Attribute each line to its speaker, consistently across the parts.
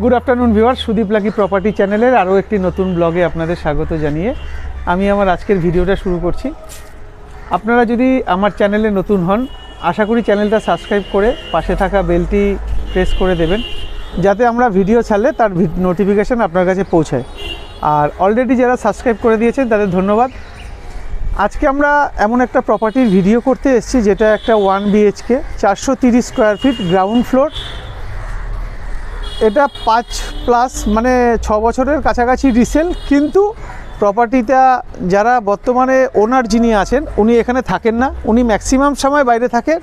Speaker 1: Good afternoon viewer, Sudip lucky property চ্যানেলের আরও একটি নতুন ব্লগে আপনাদের স্বাগত জানিয়ে আমি আমার আজকের ভিডিওটা শুরু করছি। আপনারা যদি আমার চ্যানেলে নতুন হন, আশা করি চ্যানেলটা সাবস্ক্রাইব করে পাশে থাকা বেলটি প্রেস করে দেবেন, যাতে আমরা ভিডিও ছাড়লে তার নোটিফিকেশান আপনার কাছে পৌঁছায়। আর অলরেডি যারা সাবস্ক্রাইব করে দিয়েছেন তাদের ধন্যবাদ। আজকে আমরা এমন একটা প্রপার্টির ভিডিও করতে এসেছি যেটা একটা 1 BHK 430 square feet ground floor. এটা 5+ মানে 6 বছরের কাছাকাছি রিসেল, কিন্তু প্রপার্টিটা যারা বর্তমানে ওনার যিনি আছেন উনি এখানে থাকেন না, উনি ম্যাক্সিমাম সময় বাইরে থাকেন,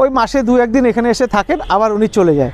Speaker 1: ওই মাসে 2-1 দিন এখানে এসে থাকেন, আবার উনি চলে যায়।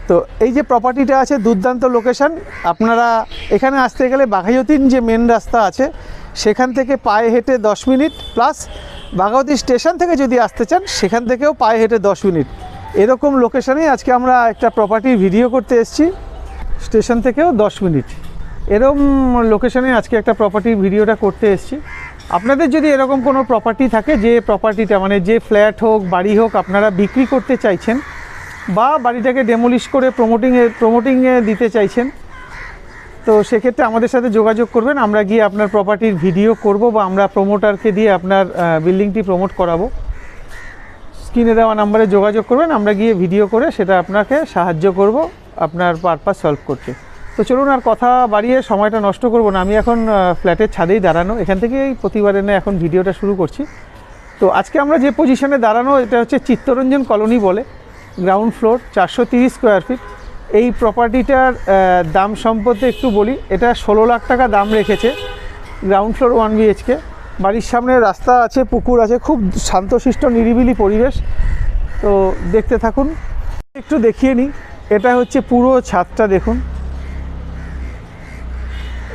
Speaker 1: তো এই যে প্রপার্টিটা আছে দুর্দান্ত লোকেশান। আপনারা এখানে আসতে গেলে বাঘাযতীন যে মেন রাস্তা আছে সেখান থেকে পায়ে হেঁটে 10 মিনিট, প্লাস বাঘাযতীন স্টেশন থেকে যদি আসতে চান সেখান থেকেও পায়ে হেঁটে 10 মিনিট, এরকম লোকেশানে আজকে আমরা একটা প্রপার্টির ভিডিও করতে এসেছি। স্টেশন থেকেও 10 মিনিট এরকম লোকেশানে আজকে একটা প্রপার্টির ভিডিওটা করতে এসেছি। আপনাদের যদি এরকম কোনো প্রপার্টি থাকে, যে প্রপার্টিটা মানে যে ফ্ল্যাট হোক বাড়ি হোক আপনারা বিক্রি করতে চাইছেন বা বাড়িটাকে ডেমোলিশ করে প্রমোটিংয়ে দিতে চাইছেন, তো সেক্ষেত্রে আমাদের সাথে যোগাযোগ করবেন। আমরা গিয়ে আপনার প্রপার্টির ভিডিও করব বা আমরা প্রমোটারকে দিয়ে আপনার বিল্ডিংটি প্রমোট করাবো। স্ক্রিনে দেওয়া নাম্বারে যোগাযোগ করবেন, আমরা গিয়ে ভিডিও করে সেটা আপনাকে সাহায্য করব আপনার পারপাস সলভ করতে। তো চলুন আর কথা বাড়িয়ে সময়টা নষ্ট করব না, আমি এখন ফ্ল্যাটের ছাদেই দাঁড়ানো, এখান থেকেই প্রতিবারে না এখন ভিডিওটা শুরু করছি। তো আজকে আমরা যে পজিশনে দাঁড়ানো এটা হচ্ছে চিত্তরঞ্জন কলোনি বলে, গ্রাউন্ড ফ্লোর 430 স্কোয়ার ফিট। এই প্রপার্টিটার দাম সম্পর্কে একটু বলি। এটা 16 লাখ টাকা দাম রেখেছে, গ্রাউন্ড ফ্লোর 1 BHK। বাড়ির সামনে রাস্তা আছে, পুকুর আছে, খুব শান্তশিষ্ট নিরিবিলি পরিবেশ। তো দেখতে থাকুন, একটু দেখিয়ে নিই। এটা হচ্ছে পুরো ছাদটা দেখুন,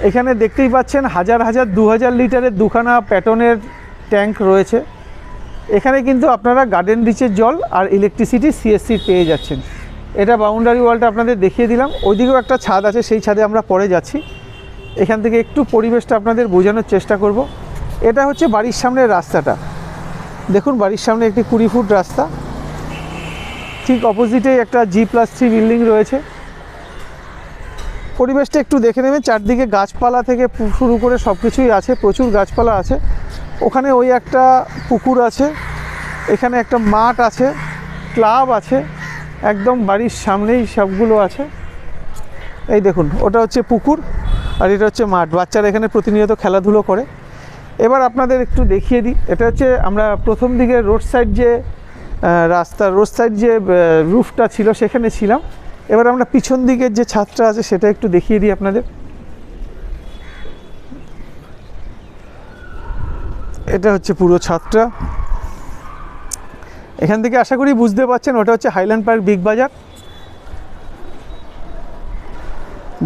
Speaker 1: এখানে দেখতেই পাচ্ছেন 1000 লিটারের দুখানা প্যাটনের ট্যাঙ্ক রয়েছে। এখানে কিন্তু আপনারা গার্ডেন রিচের জল আর ইলেকট্রিসিটি CSC পেয়ে যাচ্ছেন। এটা বাউন্ডারি ওয়ালটা আপনাদের দেখিয়ে দিলাম, ওইদিকেও একটা ছাদ আছে, সেই ছাদে আমরা পরে যাচ্ছি। এখান থেকে একটু পরিবেশটা আপনাদের বোঝানোর চেষ্টা করব। এটা হচ্ছে বাড়ির সামনের রাস্তাটা দেখুন, বাড়ির সামনে একটি 20 ফুট রাস্তা, ঠিক অপোজিটেই একটা G+3 বিল্ডিং রয়েছে। পরিবেশটা একটু দেখে নেবেন, চারদিকে গাছপালা থেকে শুরু করে সব কিছুই আছে, প্রচুর গাছপালা আছে। ওখানে ওই একটা পুকুর আছে, এখানে একটা মাঠ আছে, ক্লাব আছে, একদম বাড়ির সামনেই সবগুলো আছে। এই দেখুন, ওটা হচ্ছে পুকুর আর এটা হচ্ছে মাঠ, বাচ্চারা এখানে প্রতিনিয়ত খেলাধুলো করে। এবার আপনাদের একটু দেখিয়ে দিই, এটা হচ্ছে আমরা প্রথম দিকে রোড সাইড যে রাস্তা, রোড সাইড যে রুফটা ছিল সেখানে ছিলাম। এবার আমরা পিছন দিকের যে ছাদটা আছে সেটা একটু দেখিয়ে দিই আপনাদের। এটা হচ্ছে পুরো ছাদটা, এখান থেকে আশা করি বুঝতে পারছেন ওটা হচ্ছে হাইল্যান্ড পার্ক বিগ বাজার।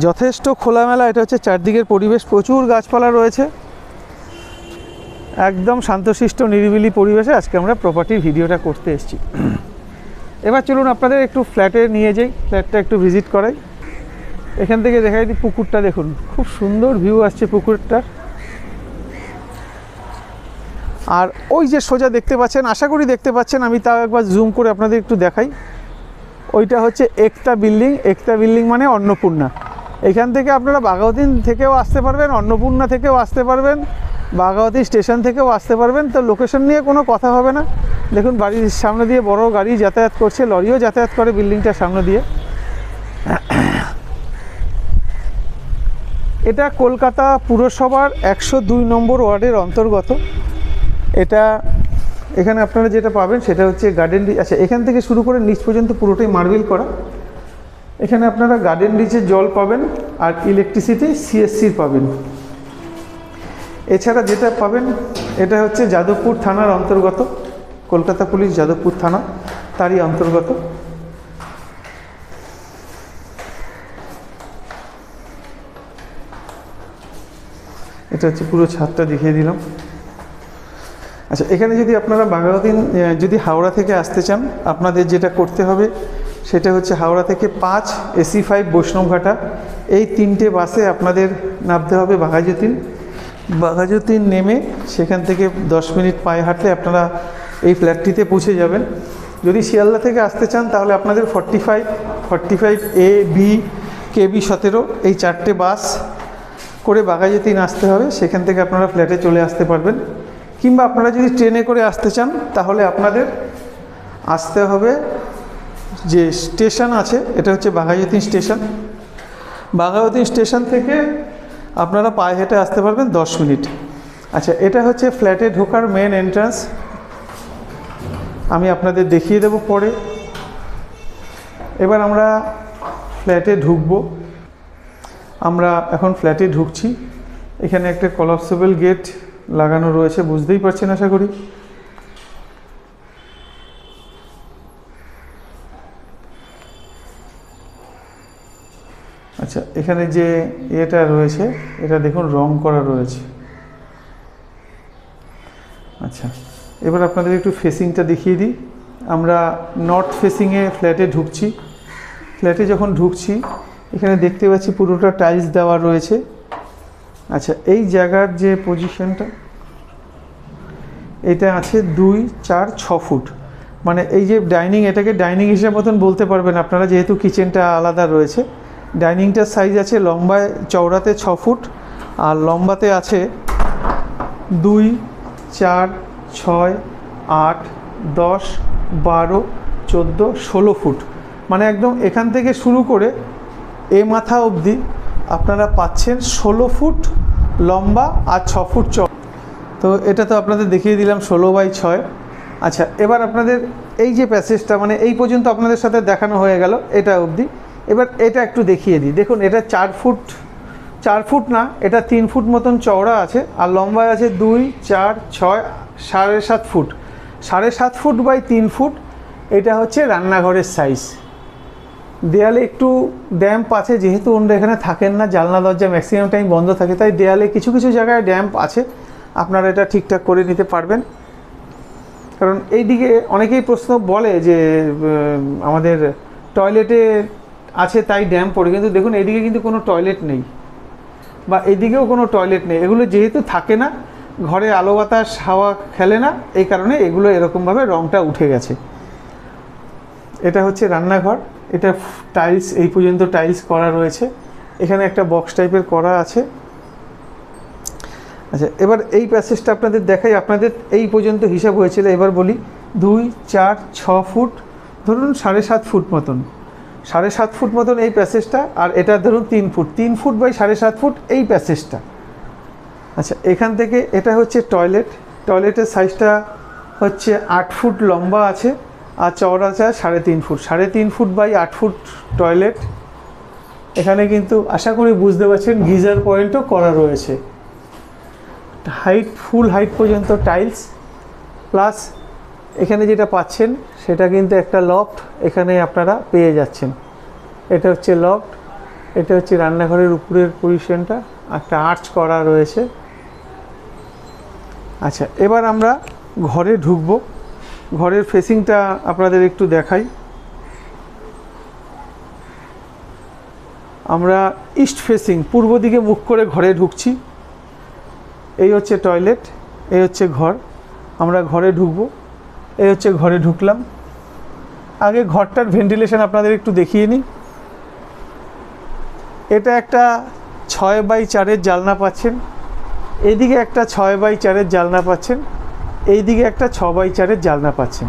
Speaker 1: যথেষ্ট খোলামেলা, এটা হচ্ছে চারদিকের পরিবেশ, প্রচুর গাছপালা রয়েছে, একদম শান্তশিষ্ট নিরিবিলি পরিবেশে আজকে আমরা প্রপার্টির ভিডিওটা করতে এসেছি। এবার চলুন আপনাদের একটু ফ্ল্যাটে নিয়ে যাই, ফ্ল্যাটটা একটু ভিজিট করাই। এখান থেকে দেখাই দিই পুকুরটা দেখুন, খুব সুন্দর ভিউ আসছে পুকুরটার। আর ওই যে সোজা দেখতে পাচ্ছেন, আশা করি দেখতে পাচ্ছেন, আমি তাও একবার জুম করে আপনাদের একটু দেখাই। ওইটা হচ্ছে একতা বিল্ডিং মানে অন্নপূর্ণা। এখান থেকে আপনারা বাঘাযতীন থেকেও আসতে পারবেন, অন্নপূর্ণা থেকেও আসতে পারবেন, বাঘাযতীন স্টেশন থেকেও আসতে পারবেন। তো লোকেশন নিয়ে কোনো কথা হবে না। দেখুন বাড়ির সামনে দিয়ে বড় গাড়ি যাতায়াত করছে, লরিও যাতায়াত করে বিল্ডিংটার সামনে দিয়ে। এটা কলকাতা পুরসভার 102 নম্বর ওয়ার্ডের অন্তর্গত। এটা এখানে আপনারা যেটা পাবেন সেটা হচ্ছে গার্ডেন রিচ। আচ্ছা, এখান থেকে শুরু করে নিচ পর্যন্ত পুরোটাই মার্বেল করা। এখানে আপনারা গার্ডেন রিচের জল পাবেন আর ইলেকট্রিসিটি CSC পাবেন। এছাড়া যেটা পাবেন এটা হচ্ছে যাদবপুর থানার অন্তর্গত, কলকাতা পুলিশ যাদবপুর থানা তারই অন্তর্গত। এটা হচ্ছে পুরো ছাদটা দেখিয়ে দিলাম। আচ্ছা, এখানে যদি আপনারা বাঘাযতীন যদি হাওড়া থেকে আসতে চান, আপনাদের যেটা করতে হবে সেটা হচ্ছে হাওড়া থেকে 5 AC5 বৈষ্ণবঘাটা, এই 3টে বাসে আপনাদের নামতে হবে বাঘাযতীন নেমে সেখান থেকে 10 মিনিট পায়ে হাঁটলে আপনারা এই ফ্ল্যাটটিতে পৌঁছে যাবেন। যদি শিয়ালদা থেকে আসতে চান তাহলে আপনাদের 45A, B KB17 এই 4টে বাস করে বাঘাযতীন আসতে হবে, সেখান থেকে আপনারা ফ্ল্যাটে চলে আসতে পারবেন। কিংবা আপনারা যদি ট্রেনে করে আসতে চান তাহলে আপনাদের আসতে হবে যে স্টেশন আছে, এটা হচ্ছে বাঘাযতীন স্টেশন। বাঘাযতীন স্টেশন থেকে আপনারা পায়ে হেঁটে আসতে পারবেন 10 মিনিট। আচ্ছা, এটা হচ্ছে ফ্ল্যাটে ঢোকার মেন এন্ট্রান্স, আমি আপনাদের দেখিয়ে দেব পরে। এবার আমরা ফ্ল্যাটে ঢুকবো। আমরা এখন ফ্ল্যাটে ঢুকছি। এখানে একটা কলাপসেবল গেট লাগানো রয়েছে, বুঝতেই পারছেন আশা করি। আচ্ছা, এখানে যে এটা রয়েছে এটা দেখুন রং করা রয়েছে। আচ্ছা, এবার আপনাদের একটু ফেসিংটা দেখিয়ে দিই। আমরা নর্থ ফেসিংয়ে ফ্ল্যাটে ঢুকছি। ফ্ল্যাটে যখন ঢুকছি এখানে দেখতে পাচ্ছি পুরোটা টাইলস দেওয়া রয়েছে। আচ্ছা, এই জায়গার যে পজিশনটা এটা আছে 2, 4, 6 ফুট, মানে এই যে ডাইনিং, এটাকে ডাইনিং হিসেবে মতন বলতে পারবেন আপনারা, যেহেতু কিচেনটা আলাদা রয়েছে। ডাইনিংটার সাইজ আছে লম্বায় চওড়াতে 6 ফুট আর লম্বাতে আছে 2, 4, 6, 8, 10, 12, 14, 16 ফুট, মানে একদম এখান থেকে শুরু করে এ মাথা অবধি আপনারা পাচ্ছেন 16 ফুট লম্বা আর 6 ফুট চওড়া। তো এটা তো আপনাদের দেখিয়ে দিলাম 16/6। আচ্ছা, এবার আপনাদের এই যে প্যাসেজটা, মানে এই পর্যন্ত আপনাদের সাথে দেখানো হয়ে গেল এটা অবধি। এবার এটা একটু দেখিয়ে দিই। দেখুন, এটা 4 ফুট না, এটা 3 ফুট মতন চওড়া আছে আর লম্বায় আছে 2, 4, 6, 7.5 ফুট। 7.5 ফুট বাই 3 ফুট এটা হচ্ছে রান্নাঘরের সাইজ। দেয়ালে একটু ড্যাম্প আছে, যেহেতু ওনারা এখানে থাকেন না, জানলা দরজা ম্যাক্সিমাম টাইম বন্ধ থাকে, তাই দেয়ালে কিছু কিছু জায়গায় ড্যাম্প আছে। আপনারা এটা ঠিকঠাক করে নিতে পারবেন। কারণ এই দিকে অনেকেই প্রশ্ন বলে যে আমাদের টয়লেটে আছে তাই ড্যাম্প পড়ে, কিন্তু দেখুন এইদিকে কিন্তু কোনো টয়লেট নেই বা এইদিকেও কোনো টয়লেট নেই। এগুলো যেহেতু থাকে না, ঘরে আলো বাতাস হাওয়া খেলে না, এই কারণে এগুলো এরকমভাবে রঙটা উঠে গেছে। এটা হচ্ছে রান্নাঘর। এটা টাইলস, এই পর্যন্ত টাইলস করা রয়েছে। এখানে একটা বক্স টাইপের করা আছে। আচ্ছা, এবার এই প্যাসেজটা আপনাদের দেখাই। আপনাদের এই পর্যন্ত হিসাব হয়েছিল, এবার বলি 2, 4, 6 ফুট, ধরুন 7.5 ফুট মতন, 7.5 ফুট মতন এই প্যাসেজটা। আর এটা ধরুন 3 ফুট বাই 7.5 ফুট এই প্যাসেজটা। আচ্ছা, এখান থেকে এটা হচ্ছে টয়লেট। টয়লেটের সাইজটা হচ্ছে 8 ফুট লম্বা আছে আর চওড়া আছে 3.5 feet. 3.5 feet by 8 feet toilet. এখানে কিন্তু আশা করি বুঝতে পারছেন গিজার পয়েন্টও করা রয়েছে। হাইট, ফুল হাইট পর্যন্ত টাইলস, প্লাস এখানে যেটা পাচ্ছেন সেটা কিন্তু একটা লফট এখানে আপনারা পেয়ে যাচ্ছেন। এটা হচ্ছে লফট, এটা হচ্ছে রান্নাঘরের উপরের পজিশনটা, একটা আর্চ করা রয়েছে। আচ্ছা, এবার আমরা ঘরে ঢুকবো। ঘরের ফেসিংটা আপনাদের একটু দেখাই। আমরা ইস্ট ফেসিং, পূর্ব দিকে মুখ করে ঘরে ঢুকছি। এই হচ্ছে টয়লেট, এই হচ্ছে ঘর। আমরা ঘরে ঢুকবো। এই হচ্ছে ঘরে ঢুকলাম। আগে ঘরটার ভেন্টিলেশন আপনাদের একটু দেখিয়ে নিই। এটা একটা 6/4 জানলা পাচ্ছেন, এইদিকে একটা 6/4 জানলা পাচ্ছেন, এইদিকে একটা 6/4 জানলা পাচ্ছেন।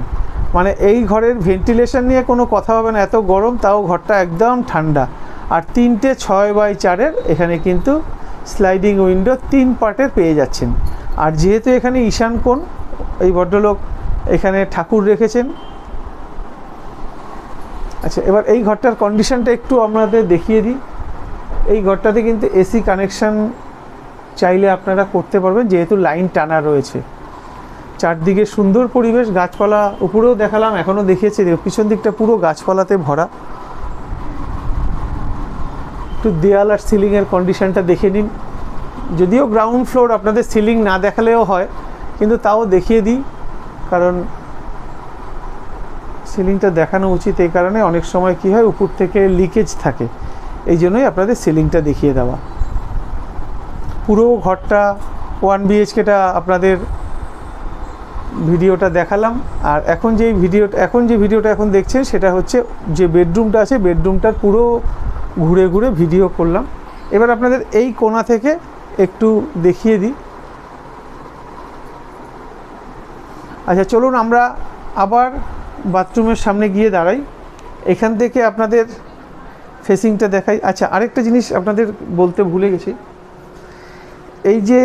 Speaker 1: মানে এই ঘরের ভেন্টিলেশন নিয়ে কোনো কথা হবে না, এত গরম তাও ঘরটা একদম ঠান্ডা। আর 3টে 6/4 এখানে কিন্তু স্লাইডিং উইন্ডো 3 পার্টের পেয়ে যাচ্ছেন। আর যেহেতু এখানে ঈশান কোণ, এই ভদ্রলোক এখানে ঠাকুর রেখেছেন। আচ্ছা, এবার এই ঘরটার কন্ডিশনটা একটু আপনাদের দেখিয়ে দিই। এই ঘরটাতে কিন্তু এসি কানেকশান চাইলে আপনারা করতে পারবেন, যেহেতু লাইন টানা রয়েছে। চারদিকে সুন্দর পরিবেশ, গাছপালা উপরেও দেখালাম, এখনও দেখিয়েছি, পিছন দিকটা পুরো গাছপালাতে ভরা। একটু দেয়াল আর সিলিংয়ের কন্ডিশনটা দেখে নিন। যদিও গ্রাউন্ড ফ্লোর, আপনাদের সিলিং না দেখালেও হয়, কিন্তু তাও দেখিয়ে দিই, কারণ সিলিংটা দেখানো উচিত। এই কারণে অনেক সময় কি হয়, উপর থেকে লিকেজ থাকে, এই জন্যই আপনাদের সিলিংটা দেখিয়ে দেওয়া। পুরো ঘরটা 1 BHKটা আপনাদের ভিডিওটা দেখালাম। আর এখন যে ভিডিওটা এখন দেখছেন সেটা হচ্ছে যে বেডরুমটা আছে, বেডরুমটার পুরো ঘুরে ঘুরে ভিডিও করলাম। এবার আপনাদের এই কোণা থেকে একটু দেখিয়ে দিই। আচ্ছা চলুন আমরা আবার বাথরুমের সামনে গিয়ে দাঁড়াই, এখান থেকে আপনাদের ফেসিংটা দেখাই। আচ্ছা আরেকটা জিনিস আপনাদের বলতে ভুলে গেছি, এই যে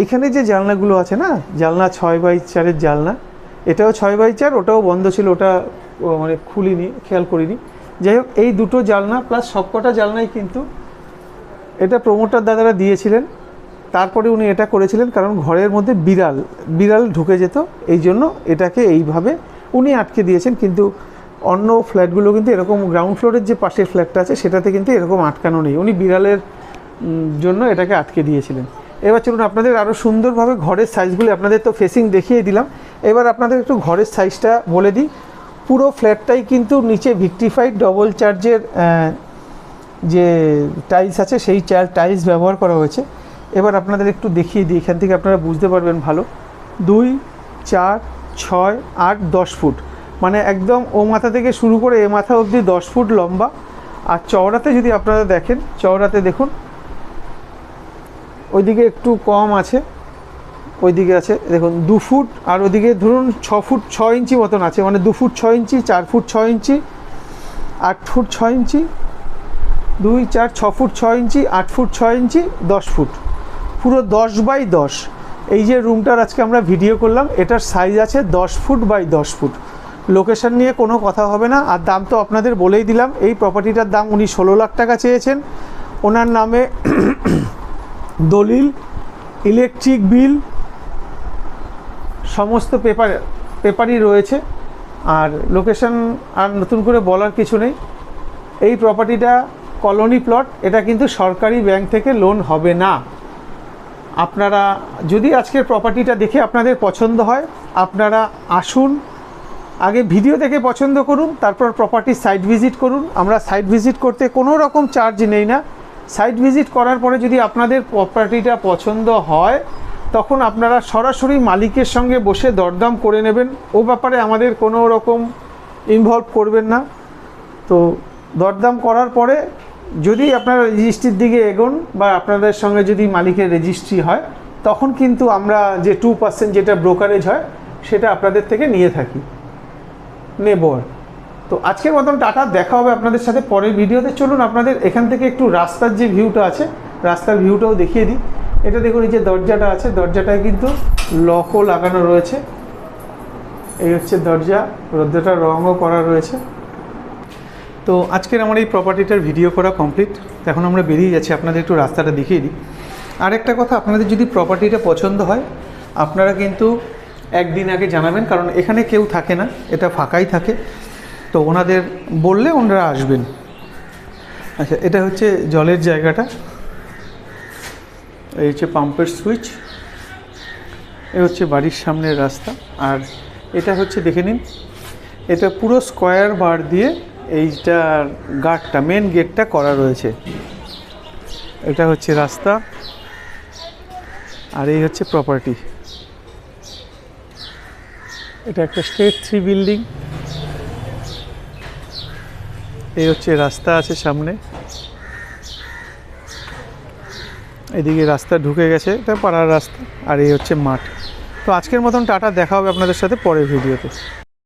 Speaker 1: এখানে যে জানলাগুলো আছে না, জানলা 6x4 জানলা, এটাও 6x4, ওটাও বন্ধ ছিল, ওটা মানে খুলিনি, খেয়াল করিনি। যাই হোক এই দুটো জানলা প্লাস সবকটা জানলাই কিন্তু এটা প্রমোটার দাদারা দিয়েছিলেন। তারপরে উনি এটা করেছিলেন কারণ ঘরের মধ্যে বিড়াল ঢুকে যেত, এই জন্য এটাকে এইভাবে উনি আটকে দিয়েছেন। কিন্তু অন্য ফ্ল্যাটগুলো কিন্তু এরকম, গ্রাউন্ড ফ্লোরের যে পাশের ফ্ল্যাটটা আছে সেটাতে কিন্তু এরকম আটকানো নেই, উনি বিড়ালের জন্য এটাকে আটকে দিয়েছিলেন। এবার চলুন আপনাদের আরও সুন্দরভাবে ঘরের সাইজগুলি, আপনাদের তো ফেসিং দেখিয়ে দিলাম, এবার আপনাদের একটু ঘরের সাইজটা বলে দিই। পুরো ফ্ল্যাটটাই কিন্তু নিচে ভিক্টিফাইড ডবল চার্জের যে টাইলস আছে সেই টাইলস ব্যবহার করা হয়েছে। এবার আপনাদের একটু দেখিয়ে দিই, এখান থেকে আপনারা বুঝতে পারবেন ভালো। 2, 4, 6, 8, 10 ফুট, মানে একদম ও মাথা থেকে শুরু করে এ মাথা অবধি 10 ফুট লম্বা। আর চওড়াতে যদি আপনারা দেখেন, চওড়াতে দেখুন ওইদিকে একটু কম আছে, ওইদিকে আছে দেখুন 2 ফুট, আর ওদিকে ধরুন 6 ফুট 6 ইঞ্চি মতন আছে, মানে 2 ফুট 6 ইঞ্চি, 4 ফুট 6 ইঞ্চি, 8 ফুট 6 ইঞ্চি, 2, 4, 6 ফুট 6 ইঞ্চি, 8 ফুট 6 ইঞ্চি, 10 ফুট, পুরো 10x10। এই যে রুমটার আজকে আমরা ভিডিও করলাম এটার সাইজ আছে 10 ফুট বাই 10 ফুট। লোকেশন নিয়ে কোনো কথা হবে না। আর দাম তো আপনাদের বলেই দিলাম, এই প্রপার্টিটার দাম উনি 16 লাখ টাকা চেয়েছেন। ওনার নামে দলিল, ইলেকট্রিক বিল, সমস্ত পেপারই রয়েছে। আর লোকেশন আর নতুন করে বলার কিছু নেই। এই প্রপার্টিটা কলোনি প্লট, এটা কিন্তু সরকারি ব্যাংক থেকে লোন হবে না। আপনারা যদি আজকের প্রপার্টিটা দেখে আপনাদের পছন্দ হয়, আপনারা আসুন, আগে ভিডিও দেখে পছন্দ করুন, তারপর প্রপার্টির সাইট ভিজিট করুন। আমরা সাইট ভিজিট করতে কোনো রকম চার্জ নেই না। সাইট ভিজিট করার পরে যদি আপনাদের প্রপার্টিটা পছন্দ হয় তখন আপনারা সরাসরি মালিকের সঙ্গে বসে দরদাম করে নেবেন, ও ব্যাপারে আমাদের কোনো রকম ইনভলভ করবেন না। তো দরদাম করার পরে যদি আপনারা রেজিস্ট্রির দিকে এগোন বা আপনাদের সঙ্গে যদি মালিকের রেজিস্ট্রি হয়, তখন কিন্তু আমরা যে 2% যেটা ব্রোকারেজ হয় সেটা আপনাদের থেকে নিয়ে থাকি, নেব। তো আজকের মতন টাটা, দেখা হবে আপনাদের সাথে পরের ভিডিওতে। চলুন আপনাদের এখান থেকে একটু রাস্তার যে ভিউটা আছে, রাস্তার ভিউটাও দেখিয়ে দিই। এটা দেখুন, এই যে দরজাটা আছে, দরজাটায় কিন্তু লকও লাগানো রয়েছে। এই হচ্ছে দরজা, দরজাটার রঙও করা রয়েছে। তো আজকের আমার এই প্রপার্টিটার ভিডিও করা কমপ্লিট। এখন আমরা বেরিয়ে যাচ্ছি, আপনাদের একটু রাস্তাটা দেখিয়ে দিই। আরেকটা কথা, আপনাদের যদি প্রপার্টিটা পছন্দ হয় আপনারা কিন্তু একদিন আগে জানাবেন, কারণ এখানে কেউ থাকে না, এটা ফাঁকাই থাকে। তো ওনাদের বললে ওনারা আসবেন। আচ্ছা, এটা হচ্ছে জলের জায়গাটা, এই হচ্ছে পাম্পের সুইচ, এ হচ্ছে বাড়ির সামনের রাস্তা। আর এটা হচ্ছে দেখে নিন, এটা পুরো স্কোয়ার বার দিয়ে এইটার গার্ডটা, মেন গেটটা করা রয়েছে। এটা হচ্ছে রাস্তা, আর এই হচ্ছে প্রপার্টি। এটা একটা স্টেট 3 বিল্ডিং। এই হচ্ছে রাস্তা আছে সামনে, এদিকে রাস্তা ঢুকে গেছে, এটা পাড়ার রাস্তা। আর এই হচ্ছে মাঠ। তো আজকের মতন টাটা, দেখা হবে আপনাদের সাথে পরের ভিডিওতে।